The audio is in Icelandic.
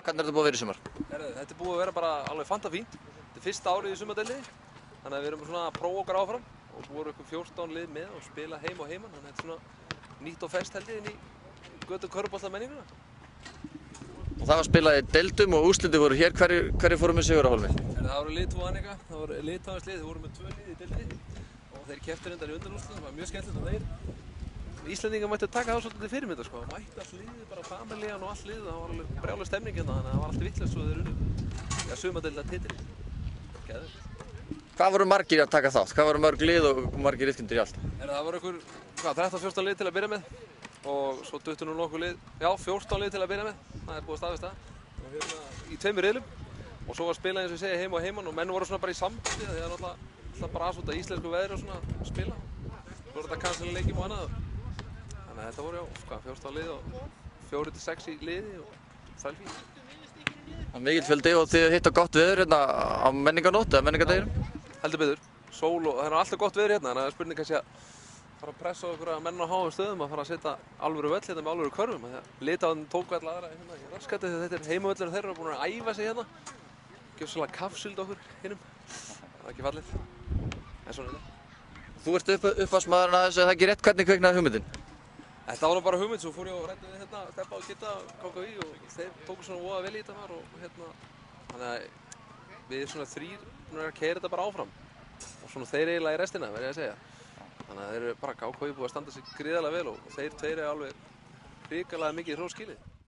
Hvernig er þetta búið að vera í sumar? Þetta er búið að vera bara alveg fantafínt. Þetta er fyrsta árið í sumardeildinni, þannig að við erum svona að prófa okkar áfram og voru ykkur 14 lið með og spila heim og heiman, þannig að þetta er svona nýtt og ferskt held ég inn í götu körfuboltamenninguna. Og það var spilað í deildum og úrslitin voru hér. Hverjir fóru með sigur á Hólmi? Það voru Litva Annika, það voru Litvaðans lið, þeir voru með 2 lið í deildinni og þeir kepptu reyndar í undanúrslitum, það var mjög skemmtilegt og þeir Íslendingar mættu taka það svolítið til fyrirmyndar sko, mættu allt liðið, bara familjan og allt liðið, það var alveg brjáluð stemning hérna, þannig að það var allt vitlaust svo þeir unnu sumardeildar titilinn. Geðveikt. Hvað voru margir að taka þátt? Hvað voru mörg lið og margir iðkendur í allt? Það voru ykkur 13-14 lið til að byrja með og svo duttu nú nokkuð lið, já 14 lið til að byrja með, það er búið að staðfesta og hérna í 2 riðlum og svo var spilað eins og ég segi heim og heiman og menn voru svona bara í sambandi því það er alltaf bara aðsvota íslensku veðri og svona að spila. Svo voru þetta cancela leikjum og annað. Þannig að þetta voru já, 14 lið og 4-6 í liði og þælfín. Það er mikill fjöldi og þið hitta gott veður hérna á menningarnótt eða menningardeginum? Heldur betur, sól og það er alltaf gott veður hérna, þannig að það er spurning kannski að fara að pressa okkur að menn á háum stöðum að fara að setja alvöru völl hérna með alvöru körfum. Litaðan tók alla aðra hérna í raskati þegar þetta er heimavöllur og þeir eru búin að æfa sig hérna. Gjöf svolítið kafsild okkur hinnum. Það er ekki fallið. En svona er þetta. Þú ert uppáhaldsmaðurinn að þessu, er það ekki rétt? Hvernig kviknaði hugmyndin? Þetta var nú bara hugmynd, svo fór ég og ræddi við hérna Stebba og Gitta KKÍ og þeir tóku svona voða vel í þetta þar og hérna þannig að við svona 3 búin að keyra þetta bara áfram og svona þeir eiginlega í restina, verð ég að segja. Þannig að þeir eru bara KKÍ búið að standa sig gríðarlega vel og þeir 2 eru alveg hrikalega mikið hrós skilið.